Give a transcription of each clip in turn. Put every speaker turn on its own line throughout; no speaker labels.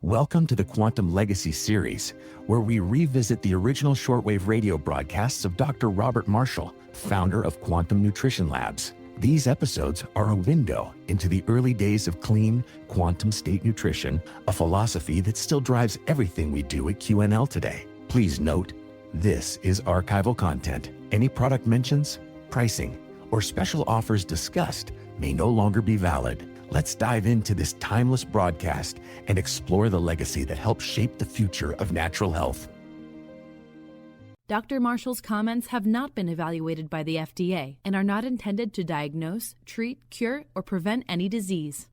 Welcome to the Quantum Legacy series, where we revisit the original shortwave radio broadcasts of Dr. Robert Marshall, founder of Quantum Nutrition Labs. These episodes are a window into the early days of clean, quantum state nutrition, a philosophy that still drives everything we do at QNL today. Please note, this is archival content. Any product mentions, pricing, or special offers discussed may no longer be valid. Let's dive into this timeless broadcast and explore the legacy that helped shape the future of natural health.
Dr. Marshall's comments have not been evaluated by the FDA and are not intended to diagnose, treat, cure, or prevent any disease.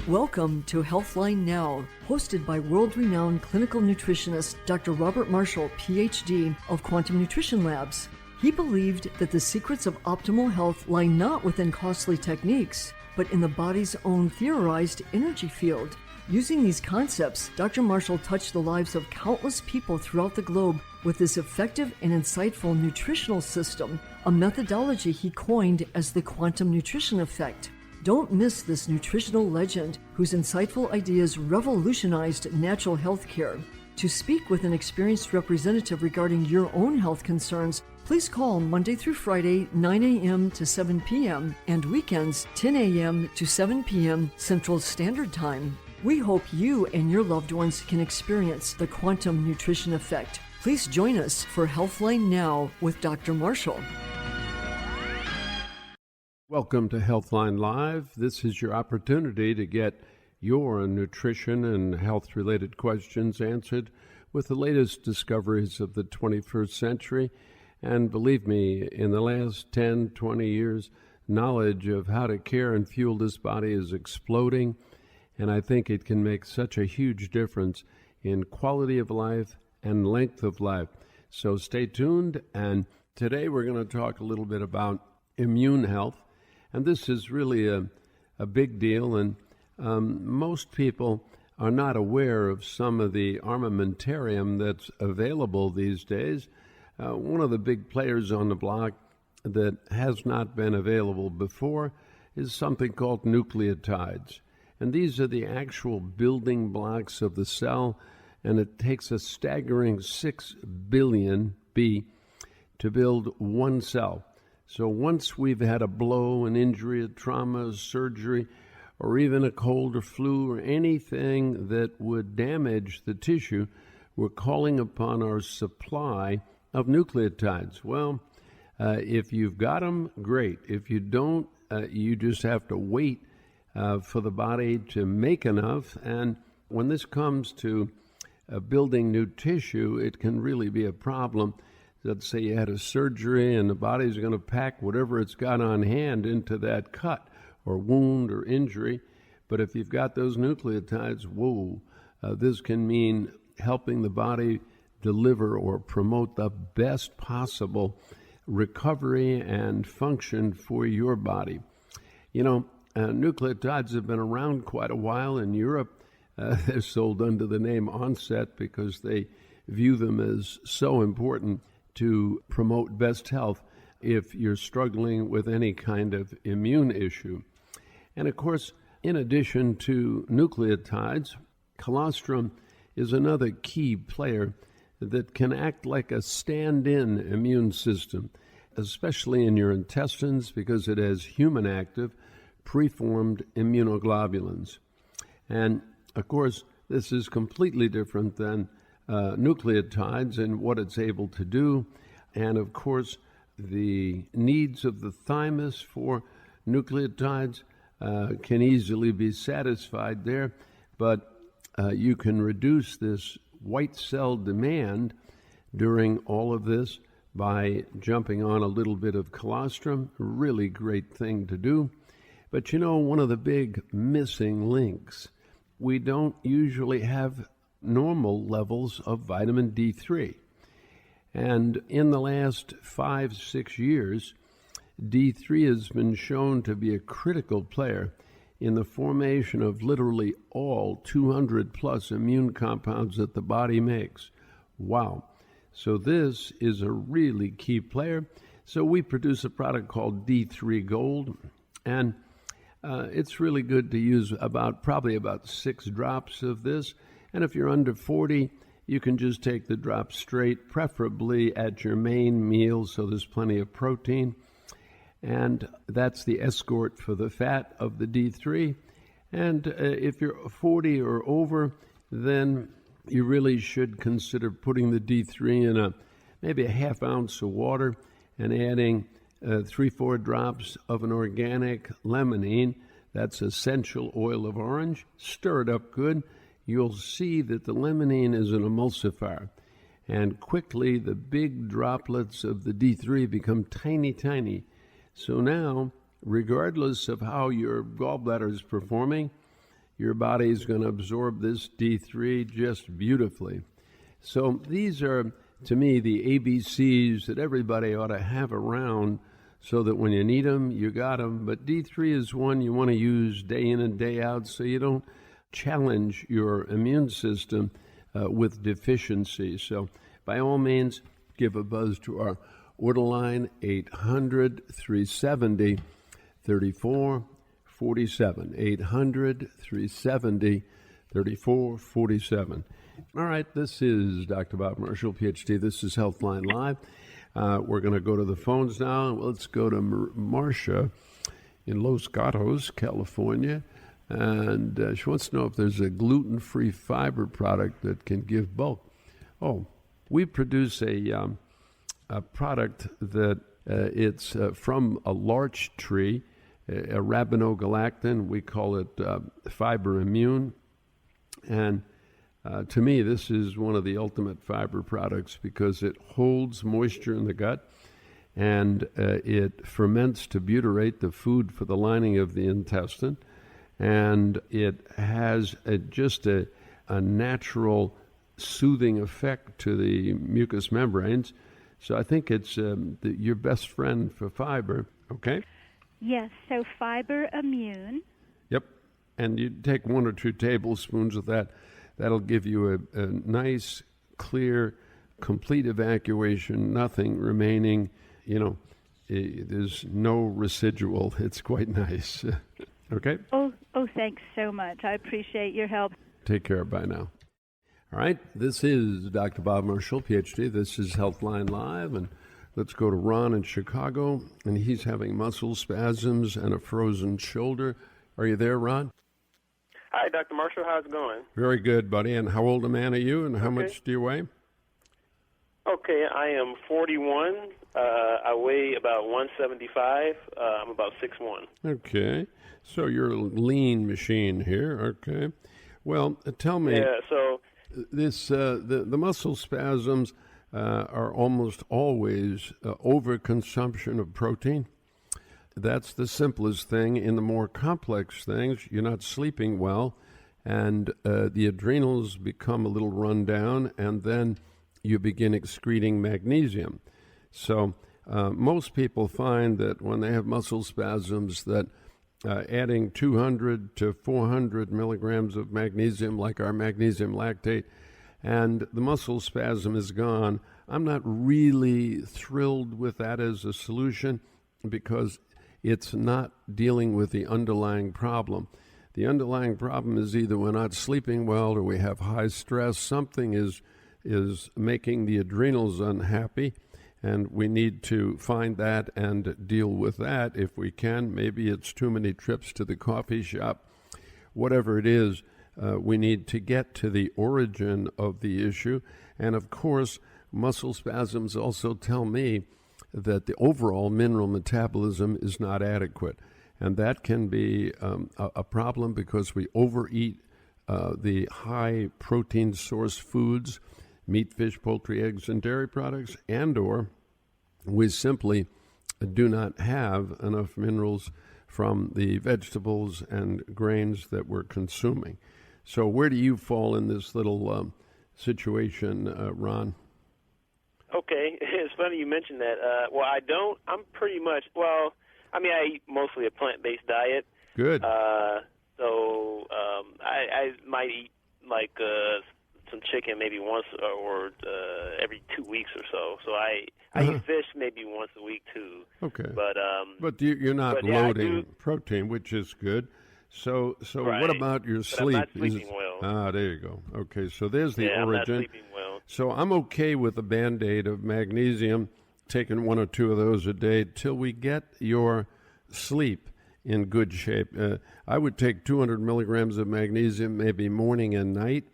Welcome to HealthLine Now, hosted by world-renowned clinical nutritionist Dr. Robert Marshall, PhD, of Quantum Nutrition Labs. He believed that the secrets of optimal health lie not within costly techniques, but in the body's own theorized energy field. Using these concepts, Dr. Marshall touched the lives of countless people throughout the globe with this effective and insightful nutritional system, a methodology he coined as the quantum nutrition effect. Don't miss this nutritional legend whose insightful ideas revolutionized natural health care. To speak with an experienced representative regarding your own health concerns, please call Monday through Friday, 9 a.m. to 7 p.m. and weekends, 10 a.m. to 7 p.m. Central Standard Time. We hope you and your loved ones can experience the quantum nutrition effect. Please join us for HealthLine Now with Dr. Marshall.
Welcome to HealthLine Live. This is your opportunity to get your nutrition and health-related questions answered with the latest discoveries of the 21st century. And believe me, in the last 10, 20 years, knowledge of how to care and fuel this body is exploding, and I think it can make such a huge difference in quality of life and length of life. So stay tuned, and today we're going to talk a little bit about immune health, and this is really a big deal, and most people are not aware of some of the armamentarium that's available these days. One of the big players on the block that has not been available before is something called nucleotides. And these are the actual building blocks of the cell, and it takes a staggering 6 billion B to build one cell. So once we've had a blow, an injury, a trauma, a surgery, or even a cold or flu or anything that would damage the tissue, we're calling upon our supply of nucleotides. Well, if you've got them, great. If you don't, you just have to wait for the body to make enough. And when this comes to building new tissue, it can really be a problem. Let's say you had a surgery and the body's going to pack whatever it's got on hand into that cut or wound or injury. But if you've got those nucleotides, this can mean helping the body deliver or promote the best possible recovery and function for your body. You know, nucleotides have been around quite a while in Europe. They're sold under the name Onset because they view them as so important to promote best health if you're struggling with any kind of immune issue. And of course, in addition to nucleotides, colostrum is another key player that can act like a stand-in immune system, especially in your intestines because it has human active, preformed immunoglobulins. And of course, this is completely different than nucleotides and what it's able to do. And of course, the needs of the thymus for nucleotides can easily be satisfied there, but you can reduce this white cell demand during all of this by jumping on a little bit of colostrum. Really great thing to do. But you know, one of the big missing links, we don't usually have normal levels of vitamin D3. And in the last 5-6 years, D3 has been shown to be a critical player in the formation of literally all 200 plus immune compounds that the body makes. Wow. So this is a really key player. So we produce a product called D3 Gold, and it's really good to use probably about 6 drops of this. And if you're under 40, you can just take the drops straight, preferably at your main meal, so there's plenty of protein. And that's the escort for the fat of the D3. And if you're 40 or over, then you really should consider putting the D3 in maybe a half ounce of water and adding 3-4 drops of an organic limonene. That's essential oil of orange. Stir it up good. You'll see that the limonene is an emulsifier. And quickly, the big droplets of the D3 become tiny, tiny. So now, regardless of how your gallbladder is performing, your body is going to absorb this D3 just beautifully. So these are, to me, the ABCs that everybody ought to have around so that when you need them, you got them. But D3 is one you want to use day in and day out so you don't challenge your immune system with deficiency. So by all means, give a buzz to our order line, 800-370-3447, 800-370-3447. All right, this is Dr. Bob Marshall, PhD. This is HealthLine Live. We're going to go to the phones now. Let's go to Marcia in Los Gatos, California. And she wants to know if there's a gluten-free fiber product that can give bulk. Oh, we produce a product that it's from a larch tree, a rabinogalactin. We call it Fiber Immune. And to me, this is one of the ultimate fiber products because it holds moisture in the gut and it ferments to butyrate, the food for the lining of the intestine. And it has just a natural soothing effect to the mucous membranes. So I think it's your best friend for fiber, okay?
Yes, so Fiber Immune.
Yep, and you take 1 or 2 tablespoons of that. That'll give you a nice, clear, complete evacuation, nothing remaining. There's no residual. It's quite nice. Okay?
Oh, thanks so much. I appreciate your help.
Take care. Bye now. All right, this is Dr. Bob Marshall, PhD. This is HealthLine Live, and let's go to Ron in Chicago, and he's having muscle spasms and a frozen shoulder. Are you there, Ron?
Hi, Dr. Marshall. How's it going?
Very good, buddy. And how old a man are you, and how much do you weigh?
Okay, I am 41. I weigh about 175. I'm about 6'1".
Okay, so you're a lean machine here. Okay. Well, tell me.
Yeah, so
this the muscle spasms are almost always overconsumption of protein. That's the simplest thing. In the more complex things, you're not sleeping well, and the adrenals become a little run down, and then you begin excreting magnesium. So most people find that when they have muscle spasms that adding 200 to 400 milligrams of magnesium, like our magnesium lactate, and the muscle spasm is gone. I'm not really thrilled with that as a solution because it's not dealing with the underlying problem. The underlying problem is either we're not sleeping well or we have high stress. Something is making the adrenals unhappy, and we need to find that and deal with that if we can. Maybe it's too many trips to the coffee shop. Whatever it is, we need to get to the origin of the issue. And of course, muscle spasms also tell me that the overall mineral metabolism is not adequate. And that can be a problem because we overeat the high protein source foods, meat, fish, poultry, eggs, and dairy products, and or we simply do not have enough minerals from the vegetables and grains that we're consuming. So where do you fall in this little situation, Ron?
Okay, it's funny you mentioned that. I'm pretty much, I eat mostly a plant-based diet.
Good.
So I might eat like some chicken maybe once or every 2 weeks or so. So I eat fish maybe once a week too.
Okay.
But
you're not loading protein, which is good. So
right.
What about your sleep?
I'm not sleeping well.
There you go. Okay, so there's the
I'm not
origin.
sleeping well.
So I'm okay with a Band-Aid of magnesium, taking 1 or 2 of those a day till we get your sleep in good shape. I would take 200 milligrams of magnesium maybe morning and night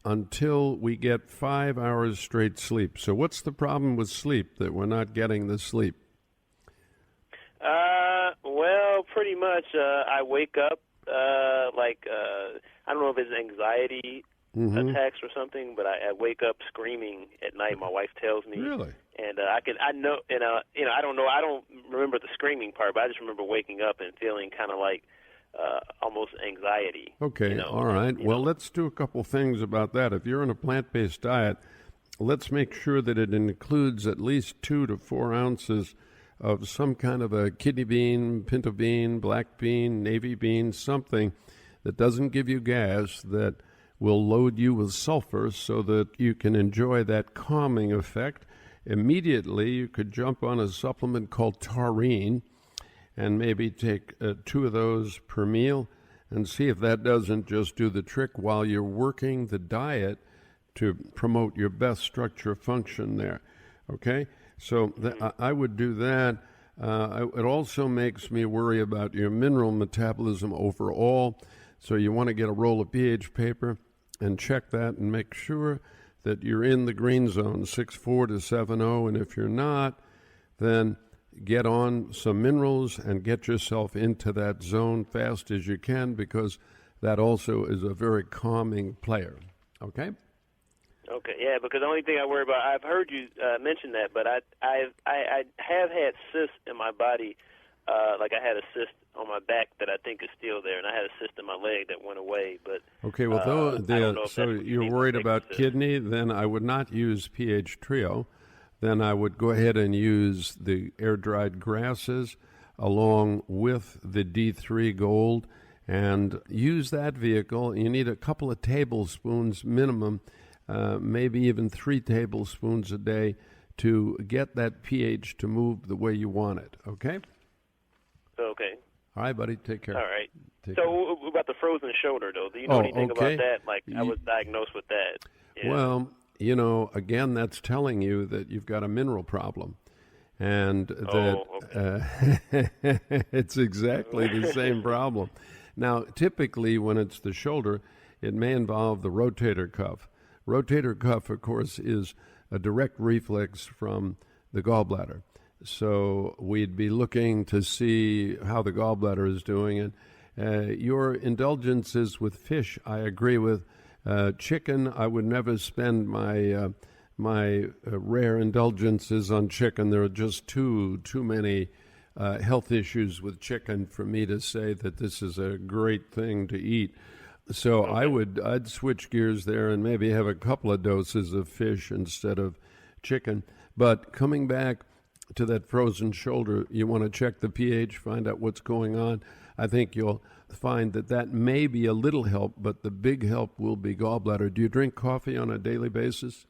until we get 5 hours straight sleep. So what's the problem with sleep, that we're not getting the sleep?
Well, pretty much I wake up I don't know if it's anxiety attacks or something, but I wake up screaming at night. My wife tells me.
Really?
And I don't know. I don't remember the screaming part, but I just remember waking up and feeling kind of like almost anxiety.
Okay, all right. Well, let's do a couple things about that. If you're on a plant-based diet, let's make sure that it includes at least 2 to 4 ounces of some kind of a kidney bean, pinto bean, black bean, navy bean, something that doesn't give you gas, that will load you with sulfur so that you can enjoy that calming effect. Immediately, you could jump on a supplement called taurine and maybe take 2 of those per meal and see if that doesn't just do the trick while you're working the diet to promote your best structure function there. Okay? So I would do that. It also makes me worry about your mineral metabolism overall. So you want to get a roll of pH paper and check that and make sure that you're in the green zone, 6.4 to 7.0. And if you're not, then get on some minerals and get yourself into that zone fast as you can, because that also is a very calming player. Okay?
Okay, yeah, because the only thing I worry about, I've heard you mention that, but I have had cysts in my body. Like I had a cyst on my back that I think is still there, and I had a cyst in my leg that went away. But
okay, well, so you're worried about kidney, then I would not use pH Trio. Then I would go ahead and use the air-dried grasses along with the D3 Gold and use that vehicle. You need a couple of tablespoons minimum, maybe even 3 tablespoons a day to get that pH to move the way you want it, okay?
Okay.
All right, buddy, take care.
All right.
Take
care.
Care.
About the frozen shoulder, though, do you know anything about that? Like, I was diagnosed with that. Yeah.
Well, again, that's telling you that you've got a mineral problem. And that it's exactly the same problem. Now, typically when it's the shoulder, it may involve the rotator cuff. Rotator cuff, of course, is a direct reflex from the gallbladder. So we'd be looking to see how the gallbladder is doing. And your indulgences with fish, I agree with. Chicken, I would never spend my rare indulgences on chicken. There are just too many health issues with chicken for me to say that this is a great thing to eat. So I'd switch gears there and maybe have a couple of doses of fish instead of chicken. But coming back to that frozen shoulder, you want to check the pH, find out what's going on. I think you'll find that may be a little help, but the big help will be gallbladder. Do you drink coffee on a daily basis?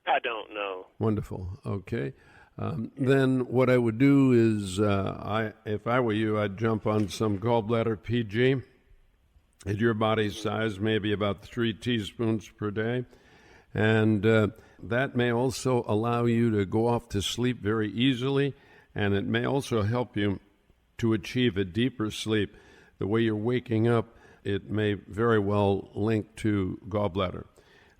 I don't know.
Wonderful. Okay. Then what I would do is, if I were you, I'd jump on some gallbladder PG at your body size, maybe about 3 teaspoons per day. And that may also allow you to go off to sleep very easily, and it may also help you to achieve a deeper sleep. The way you're waking up, it may very well link to gallbladder.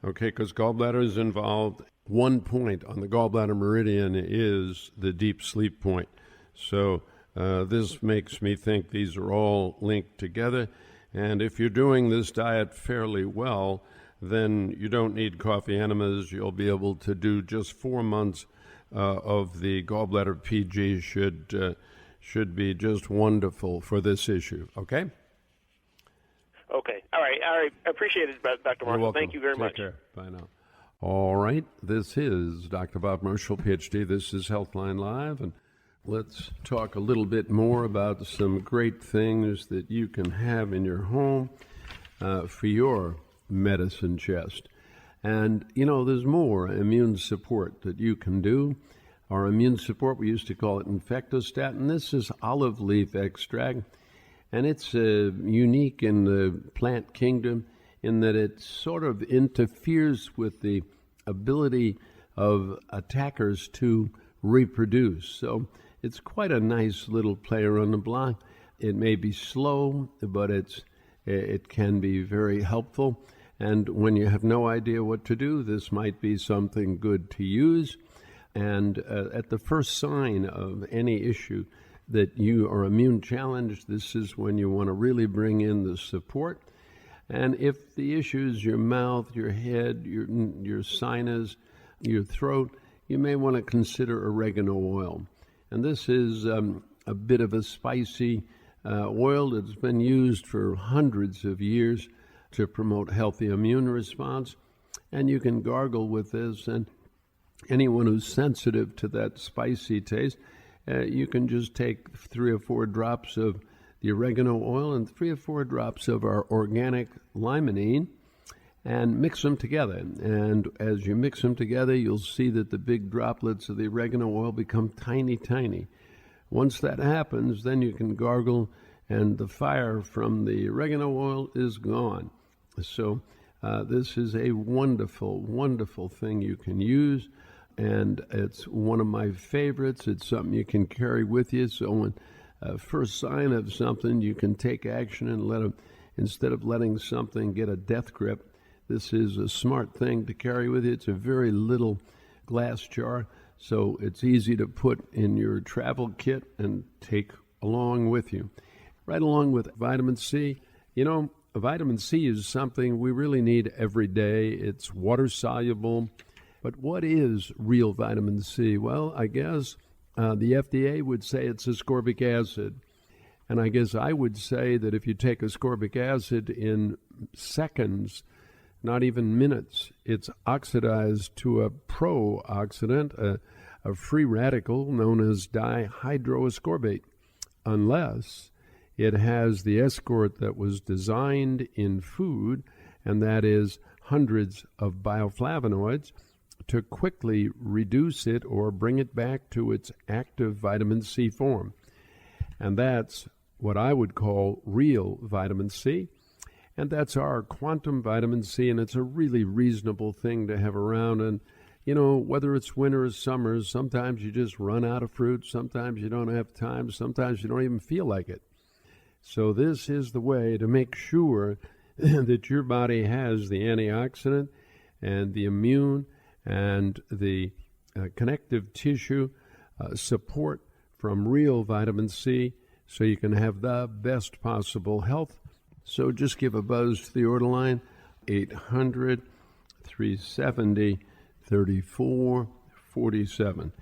Okay, because gallbladder is involved. One point on the gallbladder meridian is the deep sleep point. So this makes me think these are all linked together. And if you're doing this diet fairly well, then you don't need coffee enemas. You'll be able to do just 4 months of the gallbladder PG should be just wonderful for this issue. Okay?
Okay. All right. I appreciate it, Dr. Marshall. Thank you very much.
Take care. Bye now. All right. This is Dr. Bob Marshall, PhD. This is HealthLine Live, and let's talk a little bit more about some great things that you can have in your home for your medicine chest. And, there's more immune support that you can do. Our immune support, we used to call it infectostatin. This is olive leaf extract, and it's unique in the plant kingdom in that it sort of interferes with the ability of attackers to reproduce. So it's quite a nice little player on the block. It may be slow, but it can be very helpful. And when you have no idea what to do, this might be something good to use. And at the first sign of any issue that you are immune challenged, this is when you want to really bring in the support. And if the issue is your mouth, your head, your sinus, your throat, you may want to consider oregano oil. And this is a bit of a spicy oil that's been used for hundreds of years to promote healthy immune response. And you can gargle with this, and anyone who's sensitive to that spicy taste, you can just take 3 or 4 drops of the oregano oil and 3 or 4 drops of our organic limonene and mix them together. And as you mix them together, you'll see that the big droplets of the oregano oil become tiny, tiny. Once that happens, then you can gargle, and the fire from the oregano oil is gone. So this is a wonderful, wonderful thing you can use, and it's one of my favorites. It's something you can carry with you. So when first sign of something, you can take action and instead of letting something get a death grip, this is a smart thing to carry with you. It's a very little glass jar, so it's easy to put in your travel kit and take along with you. Right along with vitamin C. Vitamin C is something we really need every day. It's water soluble. But what is real vitamin C? Well, I guess the FDA would say it's ascorbic acid. And I guess I would say that if you take ascorbic acid in seconds, not even minutes, it's oxidized to a pro-oxidant, a free radical known as dihydroascorbate, unless it has the escort that was designed in food, and that is hundreds of bioflavonoids, to quickly reduce it or bring it back to its active vitamin C form. And that's what I would call real vitamin C. And that's our quantum vitamin C, and it's a really reasonable thing to have around. And, whether it's winter or summer, sometimes you just run out of fruit, sometimes you don't have time, sometimes you don't even feel like it. So this is the way to make sure that your body has the antioxidant and the immune and the connective tissue support from real vitamin C, so you can have the best possible health. So just give a buzz to the order line, 800-370-3447,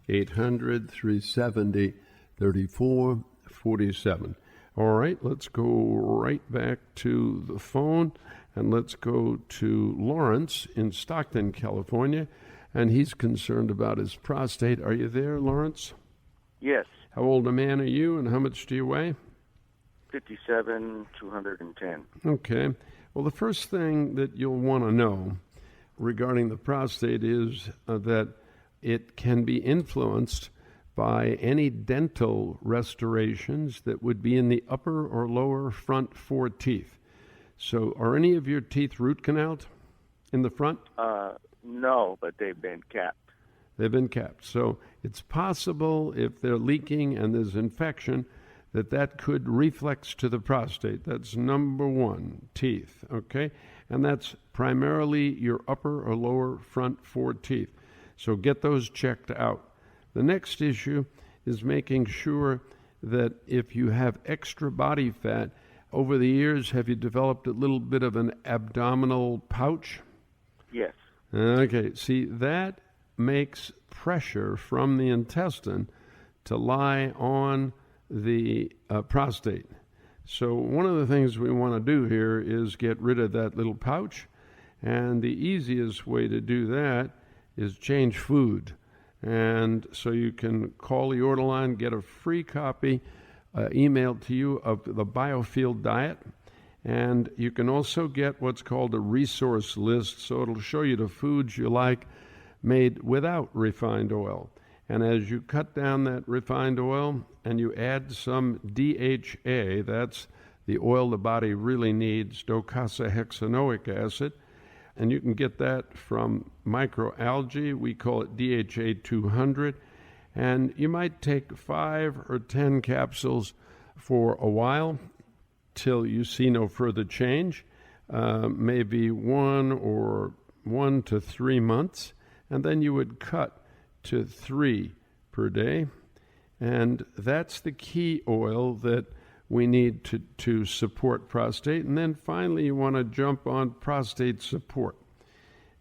800-370-3447. All right, let's go right back to the phone, and let's go to Lawrence in Stockton, California, and he's concerned about his prostate. Are you there, Lawrence?
Yes.
How old a man are you, and how much do you weigh?
57, 210.
Okay. Well, the first thing that you'll want to know regarding the prostate is that it can be influenced by any dental restorations that would be in the upper or lower front 4 teeth. So are any of your teeth root canaled in the front?
No, but they've been capped.
They've been capped. So it's possible if they're leaking and there's infection that could reflex to the prostate. That's number 1, teeth, okay? And that's primarily your upper or lower front 4 teeth. So get those checked out. The next issue is making sure that if you have extra body fat, over the years, have you developed a little bit of an abdominal pouch?
Yes.
Okay, see, that makes pressure from the intestine to lie on the prostate. So one of the things we want to do here is get rid of that little pouch, and the easiest way to do that is change food. And so you can call the order line, get a free copy emailed to you of the Biofield diet, And you can also get what's called a resource list, so it'll show you the foods you like made without refined oil. And as you cut down that refined oil and you add some DHA, that's the oil the body really needs, docosahexaenoic acid, and you can get that from microalgae. We call it DHA 200. And you might take 5 or 10 capsules for a while till you see no further change, maybe 1 to 3 months, and then you would cut to 3 per day. And that's the key oil that we need to support prostate. And then finally, you want to jump on prostate support.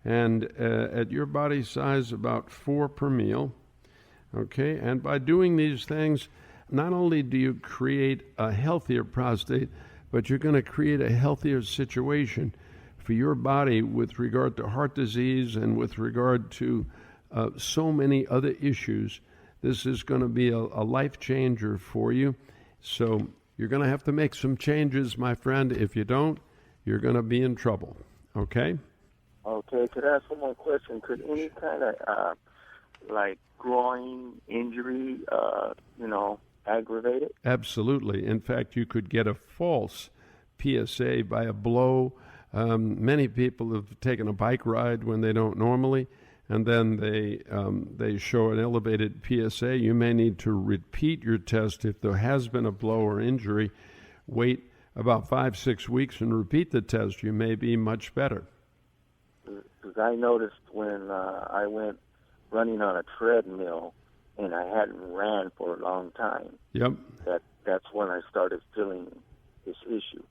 And at your body size, about 4 per meal. Okay, and by doing these things, not only do you create a healthier prostate, but you're going to create a healthier situation for your body with regard to heart disease and with regard to so many other issues. This is going to be a life changer for you. So you're going to have to make some changes, my friend. If you don't, you're going to be in trouble. Okay?
Okay, could I ask one more question? Could any kind of, groin injury, aggravate it?
Absolutely. In fact, you could get a false PSA by a blow. Many people have taken a bike ride when they don't normally, and then they show an elevated PSA. You may need to repeat your test if there has been a blow or injury. Wait about 5-6 weeks and repeat the test. You may be much better.
Because I noticed when I went running on a treadmill and I hadn't ran for a long time.
Yep.
That's when I started feeling this issue.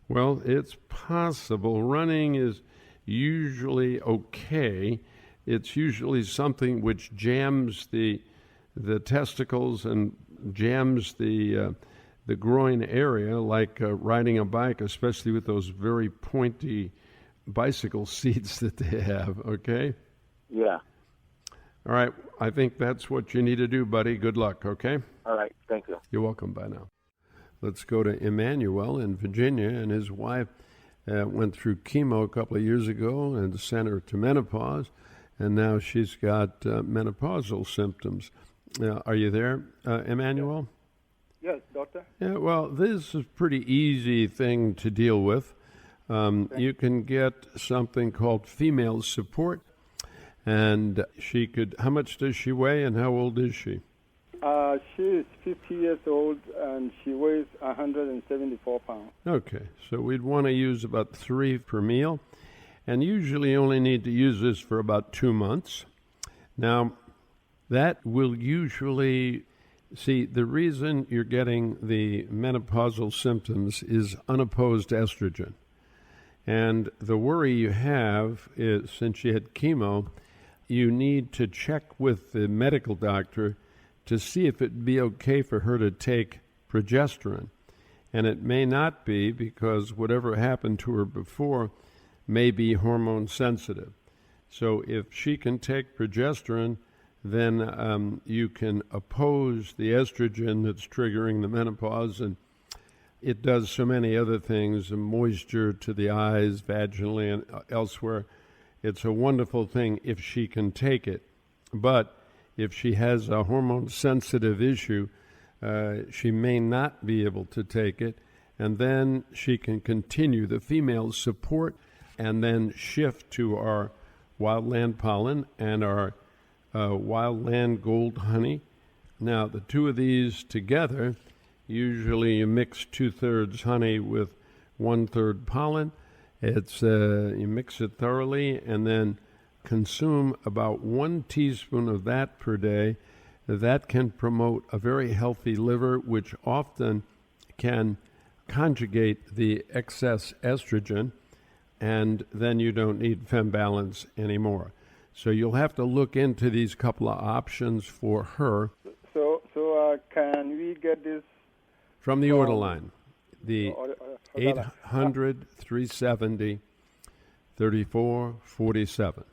Well, it's possible. Running is usually okay. It's usually something which jams the testicles and jams the groin area, like riding a bike, especially with those very pointy bicycle seats that they have, okay?
Yeah.
All right. I think that's what you need to do, buddy. Good luck, okay?
All right. Thank you.
You're welcome. Bye now. Let's go to Emmanuel in Virginia, and his wife went through chemo a couple of years ago and sent her to menopause, and now she's got menopausal symptoms. Are you there, Emmanuel?
Yes, doctor.
Yeah, well, this is a pretty easy thing to deal with. You can get something called female support, and she could, how much does she weigh and how old is she?
She is 50 years old and she weighs 174 pounds.
Okay, so we'd want to use about 3 per meal, and usually only need to use this for about 2 months. Now, that will usually, see, the reason you're getting the menopausal symptoms is unopposed estrogen. And the worry you have is, since you had chemo, you need to check with the medical doctor to see if it'd be okay for her to take progesterone. And it may not be, because whatever happened to her before may be hormone sensitive. So if she can take progesterone, then you can oppose the estrogen that's triggering the menopause, and it does so many other things, moisture to the eyes, vaginally, and elsewhere. It's a wonderful thing if she can take it. But if she has a hormone-sensitive issue, she may not be able to take it, and then she can continue the female support and then shift to our wildland pollen and our wildland gold honey. Now, the two of these together, usually you mix 2/3 honey with 1/3 pollen. It's you mix it thoroughly and then consume about 1 teaspoon of that per day. That can promote a very healthy liver, which often can conjugate the excess estrogen, and then you don't need fembalance anymore. So you'll have to look into these couple of options for her.
So can we get this
from the order line? The 800-370-3447.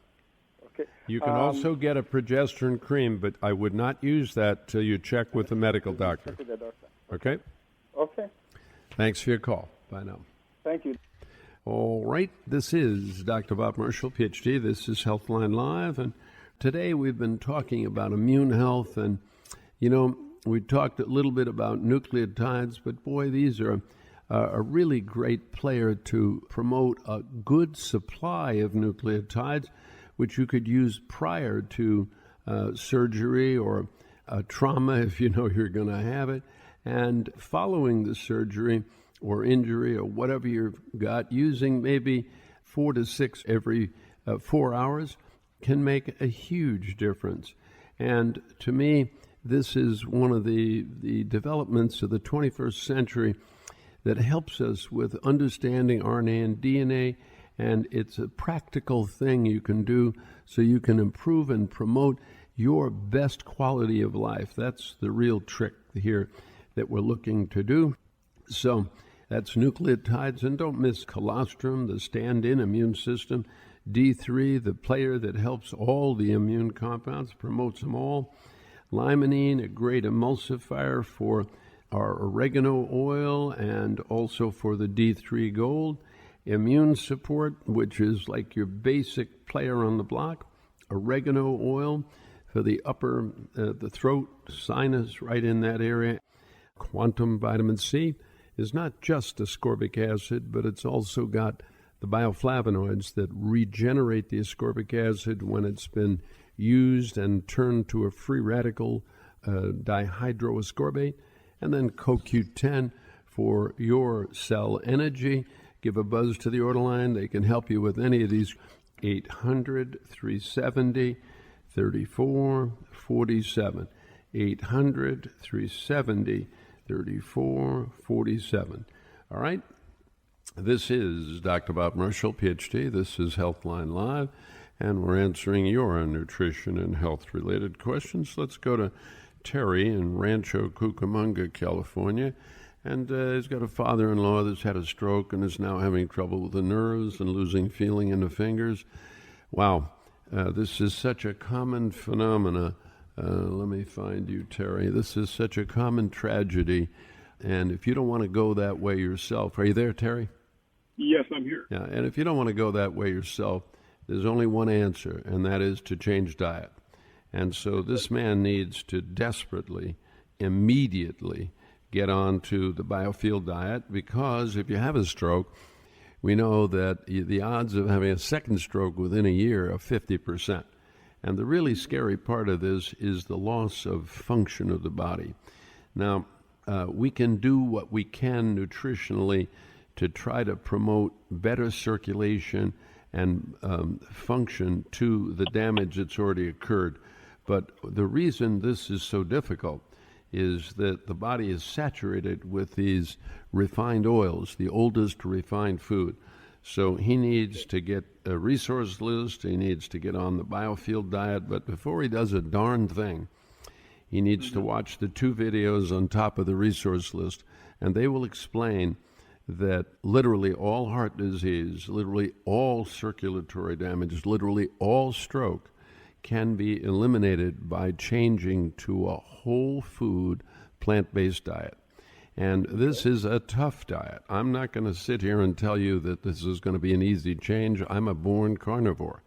Okay.
You can also get a progesterone cream, but I would not use that till you check with the medical doctor.
Check with the doctor.
Okay?
Okay.
Thanks for your call. Bye now.
Thank you.
All right, this is Dr. Bob Marshall, PhD. This is HealthLine Live, and today we've been talking about immune health, and, we talked a little bit about nucleotides, but boy, these are a really great player to promote a good supply of nucleotides, which you could use prior to surgery or a trauma if you know you're going to have it, and following the surgery or injury or whatever you've got, using maybe 4 to 6 every 4 hours can make a huge difference. And to me, this is one of the developments of the 21st century that helps us with understanding RNA and DNA, and it's a practical thing you can do so you can improve and promote your best quality of life. That's the real trick here that we're looking to do. So that's nucleotides, and don't miss colostrum, the stand-in immune system, D3, the player that helps all the immune compounds, promotes them all, limonene, a great emulsifier for our oregano oil and also for the D3 gold, immune support, which is like your basic player on the block, oregano oil for the upper, the throat, sinus, right in that area, quantum vitamin C is not just ascorbic acid, but it's also got the bioflavonoids that regenerate the ascorbic acid when it's been used and turned to a free radical dihydroascorbate, and then CoQ10 for your cell energy. Give a buzz to the order line. They can help you with any of these. 800-370-3447. 800-370-3447. All right? This is Dr. Bob Marshall, PhD. This is HealthLine Live, and we're answering your nutrition and health-related questions. Let's go to Terry in Rancho Cucamonga, California. And he's got a father-in-law that's had a stroke and is now having trouble with the nerves and losing feeling in the fingers. Wow, this is such a common phenomena. Let me find you, Terry. This is such a common tragedy. And if you don't want to go that way yourself, are you there, Terry?
Yes, I'm here.
Yeah, and if you don't want to go that way yourself, there's only one answer, and that is to change diet. And so this man needs to desperately, immediately get on to the biofield diet, because if you have a stroke, we know that the odds of having a second stroke within a year are 50%. And the really scary part of this is the loss of function of the body. Now, we can do what we can nutritionally to try to promote better circulation and function to the damage that's already occurred. But the reason this is so difficult is that the body is saturated with these refined oils, the oldest refined food. So he needs to get a resource list, he needs to get on the biofield diet, but before he does a darn thing, he needs to watch the 2 videos on top of the resource list, and they will explain that literally all heart disease, literally all circulatory damage, literally all stroke can be eliminated by changing to a whole food, plant-based diet. And this is a tough diet. I'm not going to sit here and tell you that this is going to be an easy change. I'm a born carnivore.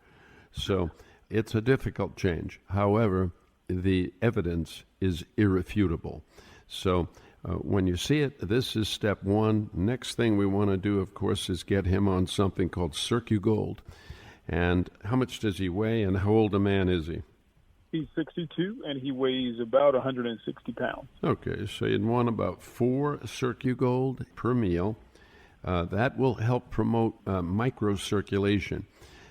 So it's a difficult change. However, the evidence is irrefutable. So when you see it, this is step 1. Next thing we want to do, of course, is get him on something called CircuGold. And how much does he weigh, and how old a man is he?
He's 62, and he weighs about 160 pounds.
Okay, so you'd want about 4 CircuGold per meal. That will help promote microcirculation.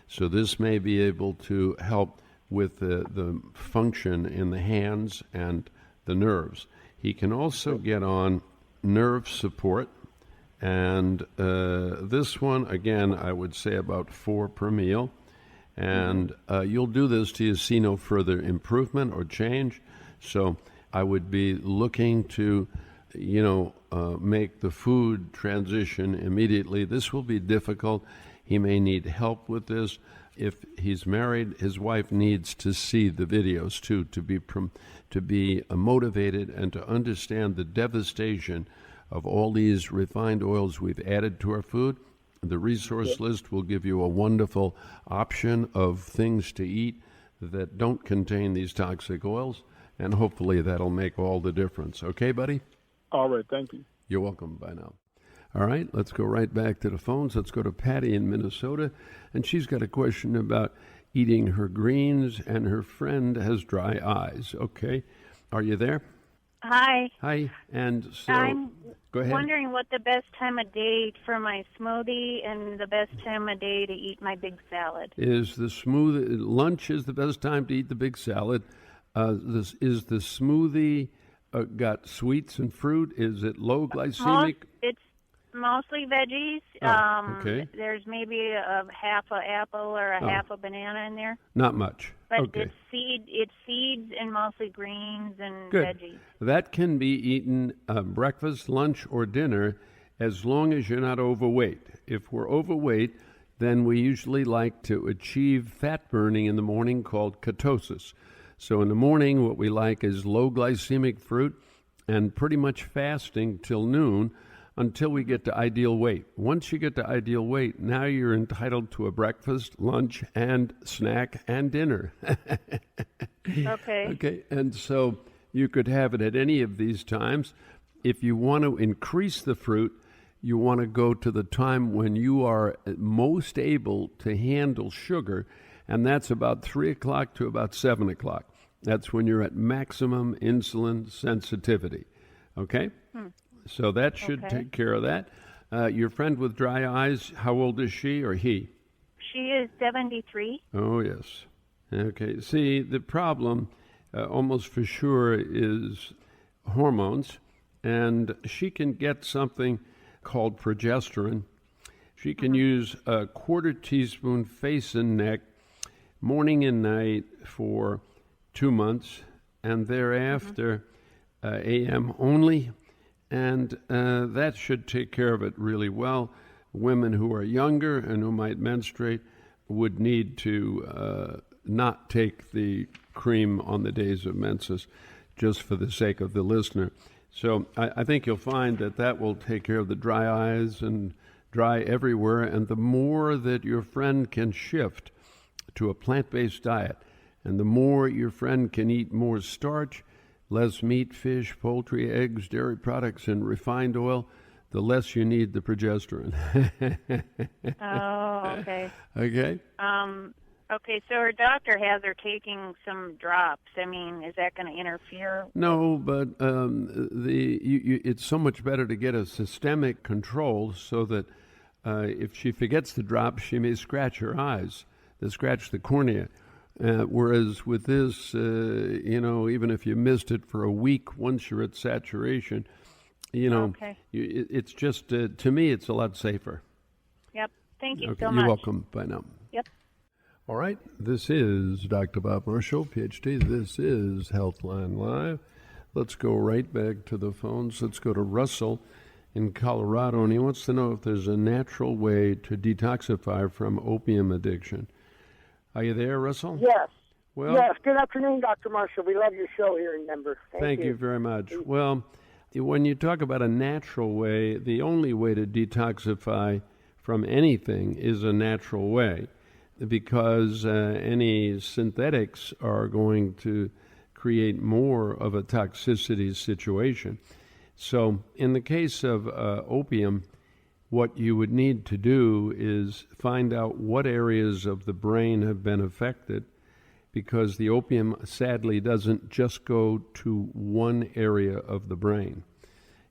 So this may be able to help with the function in the hands and the nerves. He can also get on nerve support. And this one, again, I would say about 4 per meal. And you'll do this till you see no further improvement or change. So I would be looking to, make the food transition immediately. This will be difficult. He may need help with this. If he's married, his wife needs to see the videos too, to be motivated and to understand the devastation of all these refined oils we've added to our food. The resource list will give you a wonderful option of things to eat that don't contain these toxic oils, and hopefully that'll make all the difference. Okay, buddy?
All right, thank you.
You're welcome. Bye now. All right, let's go right back to the phones. Let's go to Patty in Minnesota, and she's got a question about eating her greens, and her friend has dry eyes. Okay, are you there?
Hi.
Hi, and so
I'm
go ahead.
wondering what the best time of day for my smoothie and the best time of day to eat my big salad.
Is the lunch is the best time to eat the big salad? Is the smoothie got sweets and fruit? Is it low glycemic?
It's mostly veggies.
Okay.
There's maybe a half an apple or a half a banana in there.
Not much.
But
Okay.
it's seeds and mostly greens and
Good.
veggies.
That can be eaten breakfast, lunch, or dinner as long as you're not overweight. If we're overweight, then we usually like to achieve fat burning in the morning called ketosis. So in the morning, what we like is low glycemic fruit and pretty much fasting till noon until we get to ideal weight. Once you get to ideal weight, now you're entitled to a breakfast, lunch, and snack and dinner.
Okay.
Okay, and so you could have it at any of these times. If you want to increase the fruit, you want to go to the time when you are most able to handle sugar, and that's about 3 o'clock to about 7 o'clock. That's when you're at maximum insulin sensitivity. Okay? So that should take care of that. Your friend with dry eyes, how old is she or he?
She is 73.
Oh, yes. Okay. See, the problem almost for sure is hormones, and she can get something called progesterone. She can use a 1/4 teaspoon face and neck morning and night for 2 months, and thereafter AM only, and that should take care of it really well. Women who are younger and who might menstruate would need to not take the cream on the days of menses, just for the sake of the listener. So I think you'll find that will take care of the dry eyes and dry everywhere, and the more that your friend can shift to a plant-based diet, and the more your friend can eat more starch, less meat, fish, poultry, eggs, dairy products, and refined oil, the less you need the progesterone.
Oh, okay.
Okay?
Okay, so her doctor has her taking some drops. I mean, is that going to interfere?
No, but it's so much better to get a systemic control so that if she forgets the drops, she may scratch her eyes, scratch the cornea. Whereas with this, even if you missed it for a week, once you're at saturation, it's just, to me, it's a lot safer.
Yep. Thank you
Okay,
so much.
you're welcome. Bye now.
Yep.
All right. This is Dr. Bob Marshall, PhD. This is HealthLine Live. Let's go right back to the phones. Let's go to Russell in Colorado, and he wants to know if there's a natural way to detoxify from opium addiction. Are you there, Russell?
Yes.
Well,
yes. Good afternoon, Dr. Marshall. We love your show here in Denver.
Thank you very much. Well, when you talk about a natural way, the only way to detoxify from anything is a natural way, because any synthetics are going to create more of a toxicity situation. So in the case of opium, what you would need to do is find out what areas of the brain have been affected, because the opium sadly doesn't just go to one area of the brain.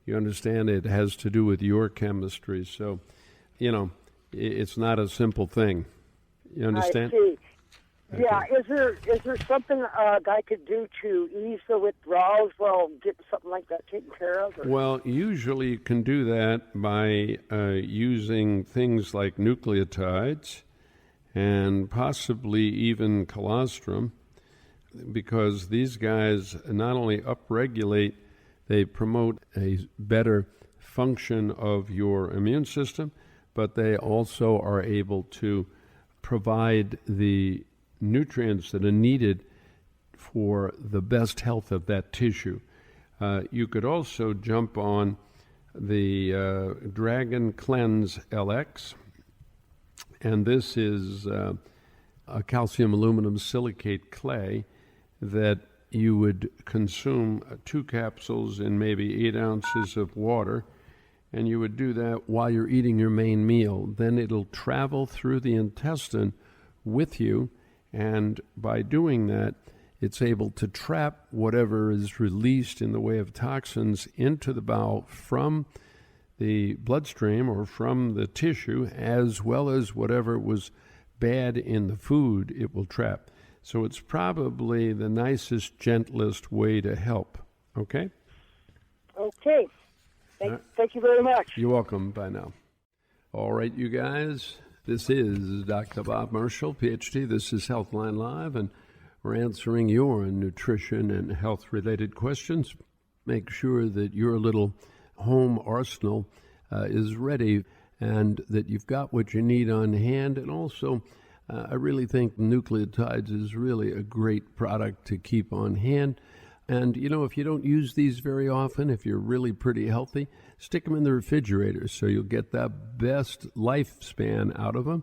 You understand, it has to do with your chemistry. So, it's not a simple thing. You understand?
I see.
Okay.
Yeah, is there something that I could do to ease the withdrawals while getting something like that taken care of? Or?
Well, usually you can do that by using things like nucleotides and possibly even colostrum, because these guys not only upregulate, they promote a better function of your immune system, but they also are able to provide the nutrients that are needed for the best health of that tissue. You could also jump on the Dragon Cleanse LX, and this is a calcium aluminum silicate clay that you would consume 2 capsules in maybe 8 ounces of water, and you would do that while you're eating your main meal. Then it'll travel through the intestine with you, and by doing that, it's able to trap whatever is released in the way of toxins into the bowel from the bloodstream or from the tissue, as well as whatever was bad in the food it will trap. So it's probably the nicest, gentlest way to help. Okay?
Okay. Thank you very much.
You're welcome. Bye now. All right, you guys. This is Dr. Bob Marshall, PhD. This is HealthLine Live, and we're answering your nutrition and health-related questions. Make sure that your little home arsenal is ready and that you've got what you need on hand. And also, I really think nucleotides is really a great product to keep on hand. And, you know, if you don't use these very often, if you're really pretty healthy, stick them in the refrigerator so you'll get the best lifespan out of them.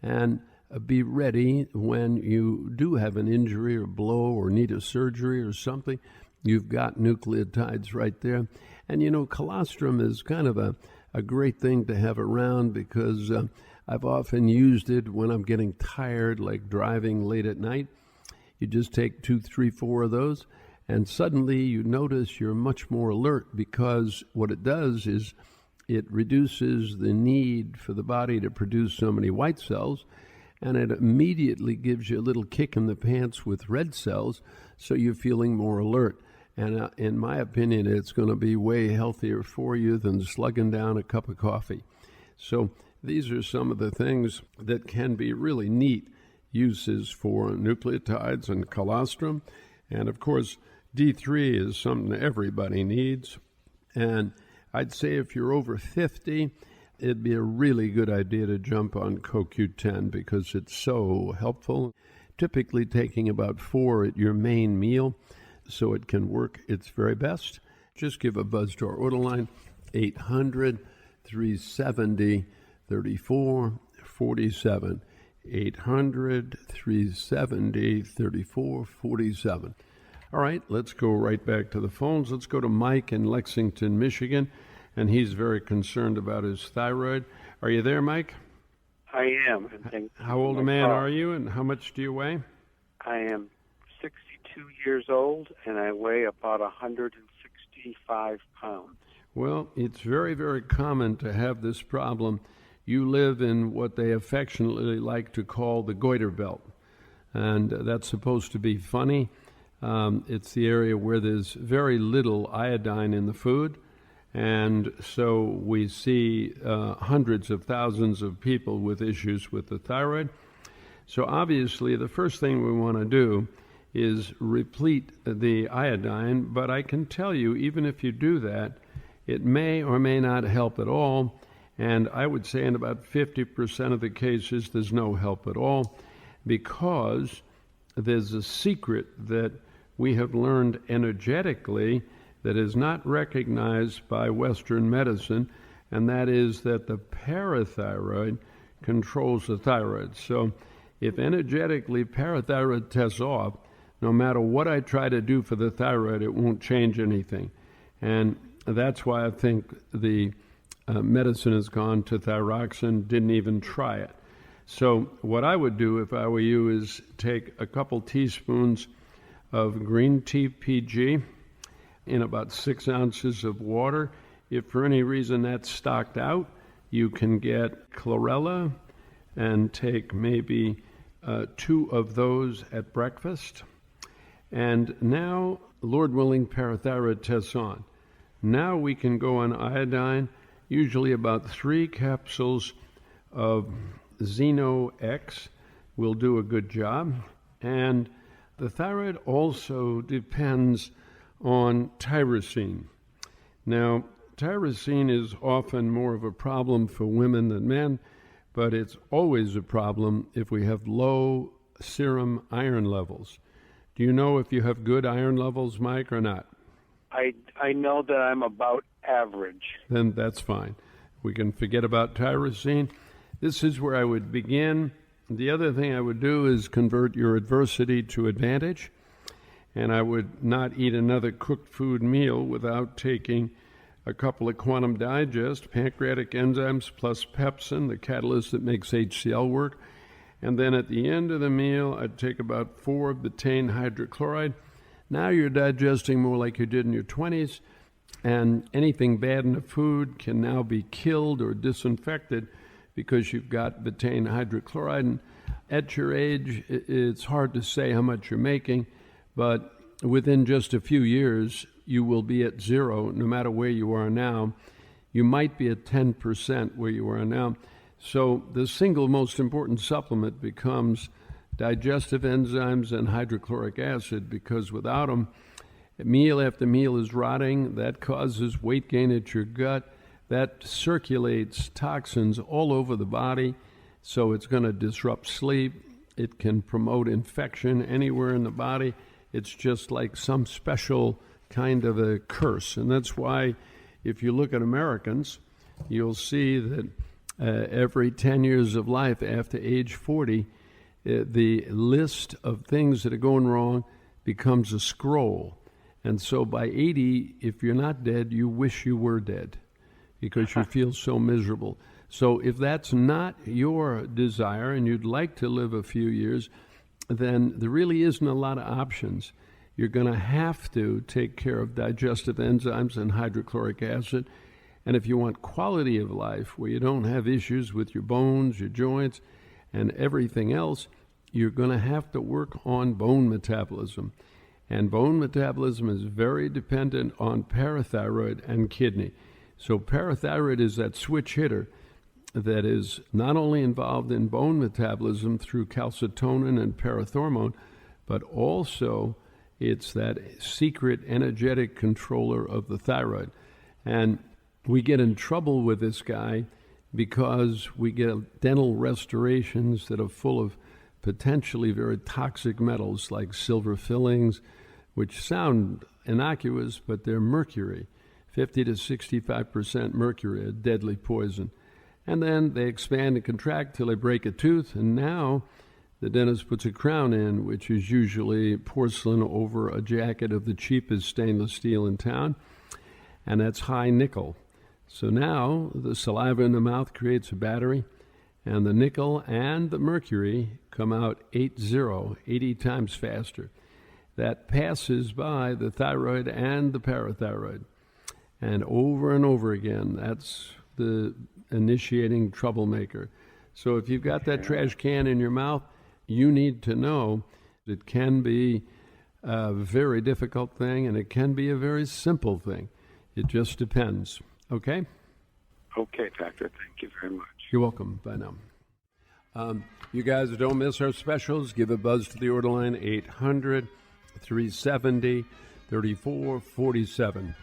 And be ready when you do have an injury or blow or need a surgery or something. You've got nucleotides right there. And, you know, colostrum is kind of a great thing to have around because I've often used it when I'm getting tired, like driving late at night. You just take 2, 3, 4 of those, and suddenly you notice you're much more alert, because what it does is it reduces the need for the body to produce so many white cells, and it immediately gives you a little kick in the pants with red cells, so you're feeling more alert. And in my opinion, it's going to be way healthier for you than slugging down a cup of coffee. So these are some of the things that can be really neat uses for nucleotides and colostrum. And of course, D3 is something everybody needs. And I'd say if you're over 50, it'd be a really good idea to jump on CoQ10 because it's so helpful. Typically taking about 4 at your main meal so it can work its very best. Just give a buzz to our order line, 800-370-3447. 800-370-3447. All right, let's go right back to the phones. Let's go to Mike in Lexington, Michigan, and he's very concerned about his thyroid. Are you there, Mike?
I am.
How old a man are you, and how much do you weigh?
I am 62 years old, and I weigh about 165 pounds.
Well, it's very, very common to have this problem. You live in what they affectionately like to call the goiter belt, and that's supposed to be funny. It's the area where there's very little iodine in the food, and so we see hundreds of thousands of people with issues with the thyroid. So obviously the first thing we want to do is replete the iodine, but I can tell you, even if you do that, it may or may not help at all, and I would say in about 50% of the cases there's no help at all, because there's a secret that we have learned energetically that is not recognized by Western medicine, and that is that the parathyroid controls the thyroid. So if energetically parathyroid tests off, no matter what I try to do for the thyroid, it won't change anything. And that's why I think the medicine has gone to thyroxine, didn't even try it. So what I would do if I were you is take a couple teaspoons of green tea PG in about 6 ounces of water. If for any reason that's stocked out, you can get chlorella and take maybe 2 of those at breakfast. And now, Lord willing, parathyroid tests on. Now we can go on iodine, usually about 3 capsules of Xeno X will do a good job. And the thyroid also depends on tyrosine. Now, tyrosine is often more of a problem for women than men, but it's always a problem if we have low serum iron levels. Do you know if you have good iron levels, Mike, or not?
I know that I'm about average.
Then that's fine. We can forget about tyrosine. This is where I would begin. The other thing I would do is convert your adversity to advantage, and I would not eat another cooked food meal without taking a couple of Quantum Digest, pancreatic enzymes plus pepsin, the catalyst that makes HCl work. And then at the end of the meal, I'd take about 4 betaine hydrochloride. Now you're digesting more like you did in your 20s, and anything bad in the food can now be killed or disinfected because you've got betaine hydrochloride. And at your age, it's hard to say how much you're making, but within just a few years, you will be at 0 no matter where you are now. You might be at 10% where you are now. So the single most important supplement becomes digestive enzymes and hydrochloric acid, because without them, meal after meal is rotting. That causes weight gain at your gut. That circulates toxins all over the body, so it's going to disrupt sleep. It can promote infection anywhere in the body. It's just like some special kind of a curse. And that's why if you look at Americans, you'll see that every 10 years of life after age 40, the list of things that are going wrong becomes a scroll. And so by 80, if you're not dead, you wish you were dead because you feel so miserable. So if that's not your desire and you'd like to live a few years, then there really isn't a lot of options. You're going to have to take care of digestive enzymes and hydrochloric acid. And if you want quality of life where you don't have issues with your bones, your joints, and everything else, you're going to have to work on bone metabolism. And bone metabolism is very dependent on parathyroid and kidney. So parathyroid is that switch hitter that is not only involved in bone metabolism through calcitonin and parathormone, but also it's that secret energetic controller of the thyroid. And we get in trouble with this guy because we get dental restorations that are full of potentially very toxic metals like silver fillings, which sound innocuous, but they're mercury, 50 to 65% mercury, a deadly poison. And then they expand and contract till they break a tooth, and now the dentist puts a crown in, which is usually porcelain over a jacket of the cheapest stainless steel in town, and that's high nickel. So now the saliva in the mouth creates a battery, and the nickel and the mercury come out 80 times faster. That passes by the thyroid and the parathyroid. And over again, that's the initiating troublemaker. So if you've got that trash can in your mouth, you need to know it can be a very difficult thing and it can be a very simple thing. It just depends. Okay?
Okay, Doctor. Thank you very much.
You're welcome. Bye now. You guys don't miss our specials. Give a buzz to the order line, 800-370-3447.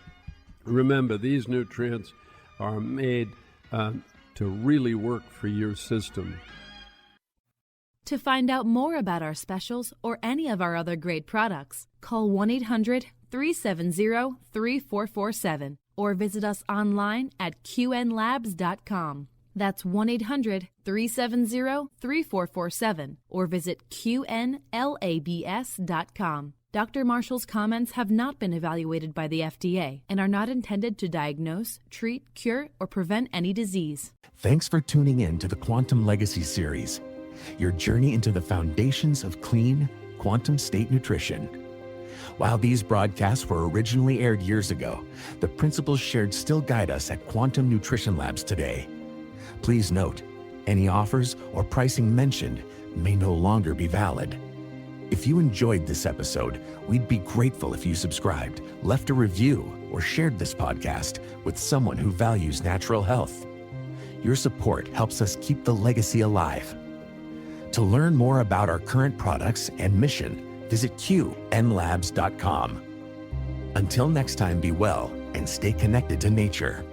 Remember, these nutrients are made to really work for your system.
To find out more about our specials or any of our other great products, call 1-800-370-3447 or visit us online at qnlabs.com. That's 1-800-370-3447 or visit qnlabs.com. Dr. Marshall's comments have not been evaluated by the FDA and are not intended to diagnose, treat, cure, or prevent any disease.
Thanks for tuning in to the Quantum Legacy series, your journey into the foundations of clean, quantum state nutrition. While these broadcasts were originally aired years ago, the principles shared still guide us at Quantum Nutrition Labs today. Please note, any offers or pricing mentioned may no longer be valid. If you enjoyed this episode, we'd be grateful if you subscribed, left a review, or shared this podcast with someone who values natural health. Your support helps us keep the legacy alive. To learn more about our current products and mission, visit qnlabs.com. Until next time, be well and stay connected to nature.